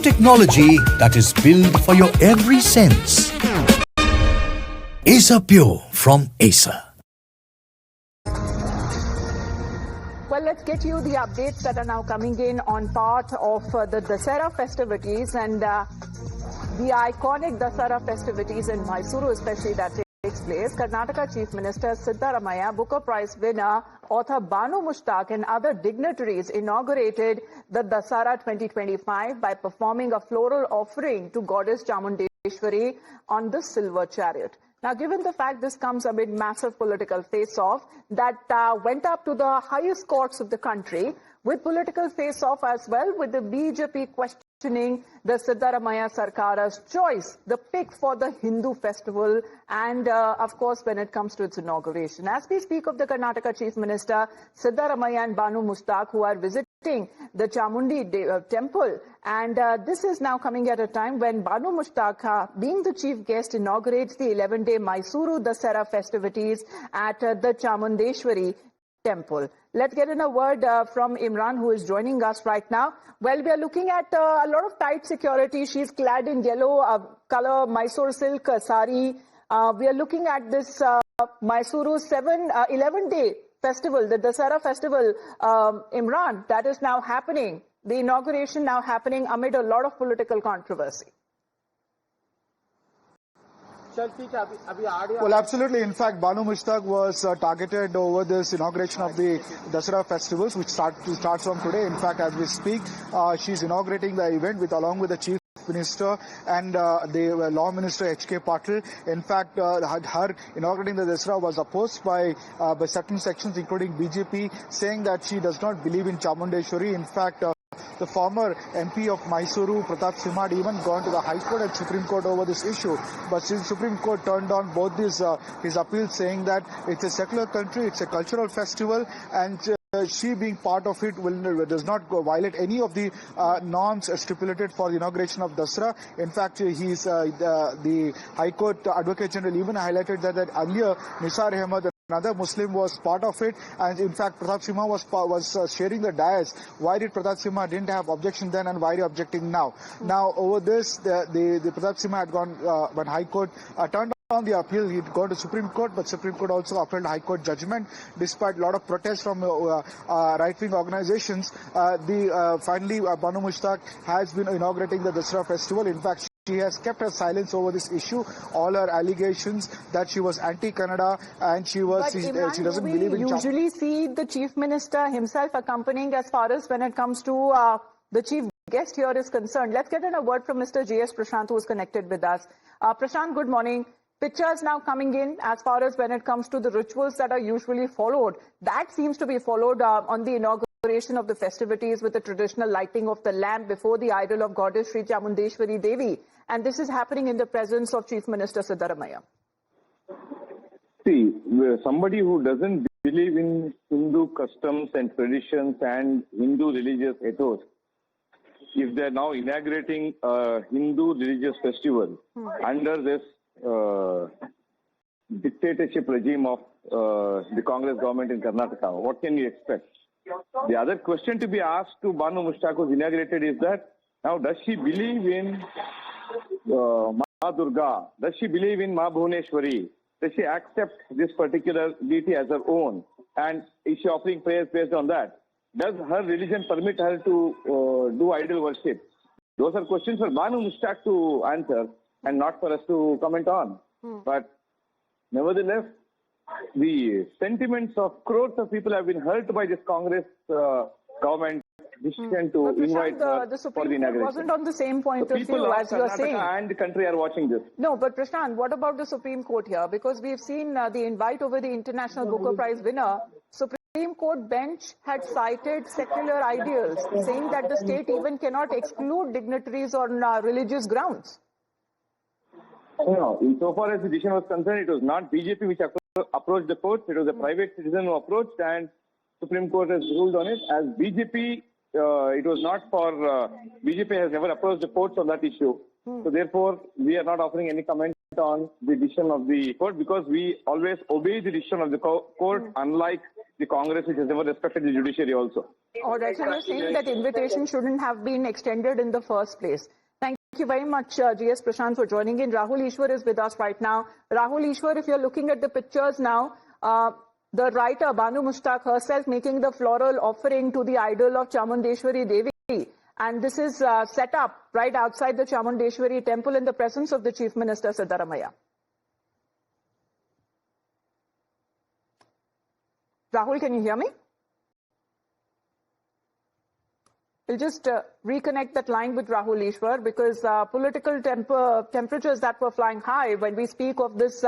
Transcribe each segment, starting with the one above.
technology that is built for your every sense. Acer Pure from Acer. Well, let's get you the updates that are now coming in on part of the Dasara festivities and the iconic Dasara festivities in Mysuru, especially that takes place. Karnataka Chief Minister Siddaramaiah, Booker Prize winner, author Banu Mushtaq and other dignitaries inaugurated the Dasara 2025 by performing a floral offering to Goddess Chamundeshwari on the silver chariot. Now, given the fact this comes amid massive political face-off that went up to the highest courts of the country, with political face-off as well, with the BJP questioning the Siddaramaiah Sarkar's choice, the pick for the Hindu festival, and of course, when it comes to its inauguration. As we speak of the Karnataka Chief Minister, Siddaramaiah and Banu Mushtaq, who are visiting the Chamundi temple, and this is now coming at a time when Banu Mushtaq, being the chief guest, inaugurates the 11-day Mysuru Dasara festivities at the Chamundeshwari temple. Let's get in a word from Imran, who is joining us right now. Well, we are looking at a lot of tight security. She's clad in yellow color Mysore silk sari. We are looking at this Mysuru 11-day festival, the Dasara festival, Imran, that is now happening. The inauguration now happening amid a lot of political controversy. Well, absolutely. In fact, Banu Mushtaq was targeted over this inauguration of the Dasara festivals, which starts from today. In fact, as we speak, she's inaugurating the event along with the Chief Minister and the Law Minister H.K. Patil. In fact, her inaugurating the Dasara was opposed by certain sections, including BJP, saying that she does not believe in Chamundeshwari. In fact, the former MP of Mysuru, Pratap Simha, had even gone to the High Court and Supreme Court over this issue. But since Supreme Court turned down both his appeals, saying that it's a secular country, it's a cultural festival, and she being part of it does not violate any of the norms stipulated for the inauguration of Dasara. In fact, the High Court Advocate General even highlighted that earlier Nisar Ahmed, another Muslim, was part of it, and in fact Pratap Simha was sharing the dais. Why did Pratap Simha didn't have objection then, and why are you objecting now? Now over this, the Pratap Simha had gone when High Court turned on the appeal. He'd gone to Supreme Court, but Supreme Court also upheld High Court judgment despite a lot of protests from right-wing organizations. Finally, Banu Mushtaq has been inaugurating the Dasara festival. In fact, she has kept her silence over this issue. All her allegations that she was anti-Kannada and she doesn't believe in. We usually see the Chief Minister himself accompanying as far as when it comes to the chief guest here is concerned. Let's get in a word from Mr. J.S. Prashant, who is connected with us. Prashant, good morning. Pictures now coming in as far as when it comes to the rituals that are usually followed. That seems to be followed on the inauguration of the festivities with the traditional lighting of the lamp before the idol of Goddess Sri Chamundeshwari Devi. And this is happening in the presence of Chief Minister Siddaramaiah. See, somebody who doesn't believe in Hindu customs and traditions and Hindu religious ethos, if they're now inaugurating a Hindu religious festival under this dictatorship regime of the Congress government in Karnataka, what can you expect? The other question to be asked to Banu Mushtaq, who's inaugurated, is that now does she believe in Ma Durga? Does she believe in Ma Bhuvaneshwari? Does she accept this particular deity as her own? And is she offering prayers based on that? Does her religion permit her to do idol worship? Those are questions for Banu Mushtaq to answer and not for us to comment on. But nevertheless, the sentiments of crores of people have been hurt by this Congress government decision to invite her the for Supreme the Court inauguration. wasn't on the same point of People view of as you are saying. Karnataka and the country are watching this. No, but Prashant, what about the Supreme Court here? Because we've seen the invite over the International Booker Prize winner. Supreme Court bench had cited secular ideals, saying that the state even cannot exclude dignitaries on religious grounds. No, insofar as the decision was concerned, it was not BJP which approached the court. It was a private citizen who approached, and Supreme Court has ruled on it. As BJP, it was not for BJP has never approached the courts on that issue. So therefore, we are not offering any comment on the decision of the court because we always obey the decision of the court, unlike the Congress, which has never respected the judiciary also. All right, so you're saying that invitation shouldn't have been extended in the first place. Thank you very much, G.S. Prashant, for joining in. Rahul Ishwar is with us right now. Rahul Ishwar, if you're looking at the pictures now, the writer Banu Mushtaq herself making the floral offering to the idol of Chamundeshwari Devi. And this is set up right outside the Chamundeshwari temple in the presence of the Chief Minister Siddaramaiah. Rahul, can you hear me? We'll just reconnect that line with Rahul Ishwar because political temperatures that were flying high when we speak of this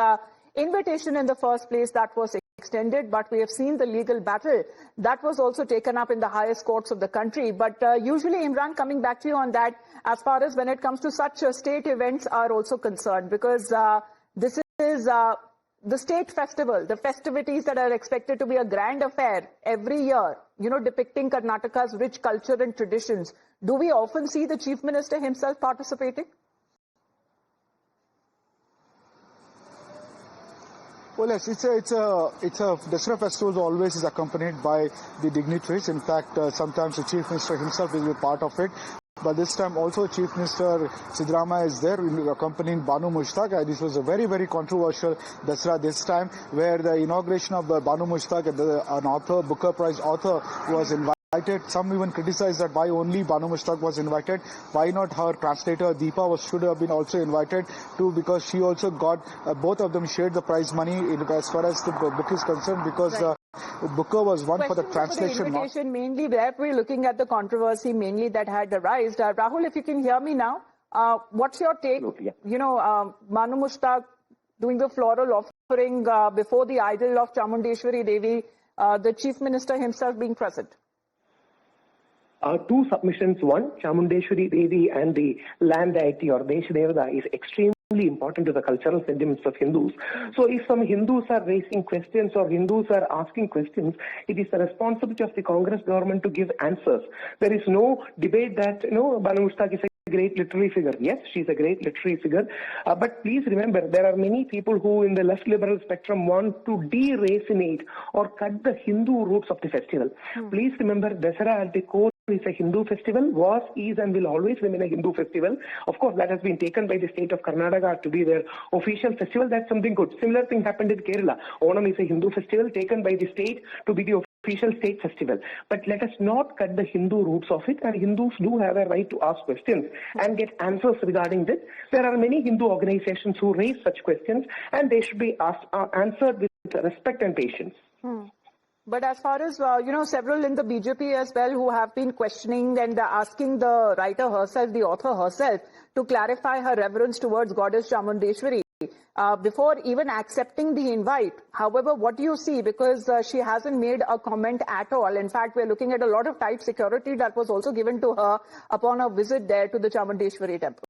invitation in the first place that was extended, but we have seen the legal battle that was also taken up in the highest courts of the country. But usually, Imran, coming back to you on that, as far as when it comes to such state events are also concerned, because this is the state festival, the festivities that are expected to be a grand affair every year, you know, depicting Karnataka's rich culture and traditions. Do we often see the Chief Minister himself participating? Well, yes, it's a Dasara festival always is accompanied by the dignitaries. In fact, sometimes the Chief Minister himself will be part of it. But this time also Chief Minister Siddaramaiah is there accompanying Banu Mushtaq. This was a very, very controversial Dasara this time, where the inauguration of Banu Mushtaq, an author, Booker Prize author, was invited. Some even criticized that why only Banu Mushtaq was invited. Why not her translator Deepa should have been also invited too, because she also got, both of them shared the prize money as far as the book is concerned, because Booker was one for the translation. For the invitation, mainly there we're looking at the controversy mainly that had arisen. Rahul, if you can hear me now, what's your take? Yeah. You know, Banu Mushtaq doing the floral offering before the idol of Chamundeshwari Devi, the Chief Minister himself being present. Two submissions. One, Chamundeshwari Devi and the land deity or Desh Devada is extremely important to the cultural sentiments of Hindus. So if some Hindus are raising questions or Hindus are asking questions, it is the responsibility of the Congress government to give answers. There is no debate that, Banu Mushtaq is a great literary figure. Yes, she's a great literary figure. But please remember, there are many people who in the left liberal spectrum want to deracinate or cut the Hindu roots of the festival. Please remember, Dasara at the core is a Hindu festival, was, is and will always remain a Hindu festival. Of course, that has been taken by the state of Karnataka to be their official festival. That's something good. Similar thing happened in Kerala. Onam is a Hindu festival taken by the state to be the official state festival. But let us not cut the Hindu roots of it, and Hindus do have a right to ask questions and get answers regarding this. There are many Hindu organizations who raise such questions, and they should be answered with respect and patience. But as far as, several in the BJP as well who have been questioning and asking the writer herself, the author herself, to clarify her reverence towards Goddess Chamundeshwari before even accepting the invite. However, what do you see? Because she hasn't made a comment at all. In fact, we're looking at a lot of tight security that was also given to her upon her visit there to the Chamundeshwari temple.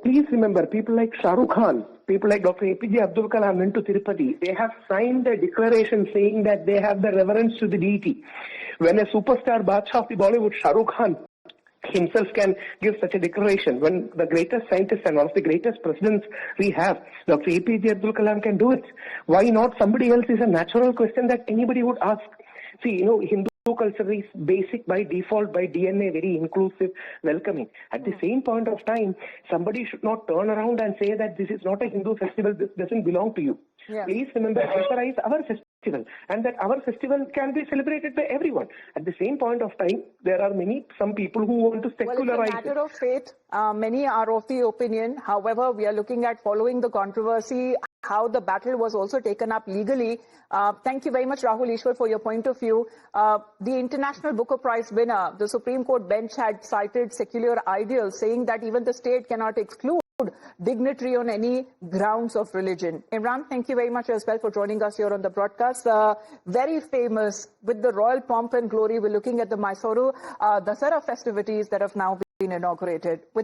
Please remember, people like Shah Rukh Khan, people like Dr. APJ Abdul Kalam went to Tirupati. They have signed a declaration saying that they have the reverence to the deity. When a superstar Badshah of the Bollywood, Shah Rukh Khan, himself can give such a declaration, when the greatest scientist and one of the greatest presidents we have, Dr. APJ Abdul Kalam, can do it. Why not somebody else is a natural question that anybody would ask. See, Hindu culture is basic by default, by DNA, very inclusive, welcoming. At the same point of time, somebody should not turn around and say that this is not a Hindu festival, this doesn't belong to you. Yeah. Please remember, Dasara is our festival, and that our festival can be celebrated by everyone. At the same point of time, there are some people who want to secularize. Well, it's a matter of faith. Many are of the opinion. However, we are looking at following the controversy, how the battle was also taken up legally. Thank you very much, Rahul Ishwar, for your point of view. The International Booker Prize winner, the Supreme Court bench had cited secular ideals, saying that even the state cannot exclude dignitary on any grounds of religion. Imran, thank you very much as well for joining us here on the broadcast. Very famous with the royal pomp and glory. We're looking at the Mysuru Dasara festivities that have now been inaugurated. With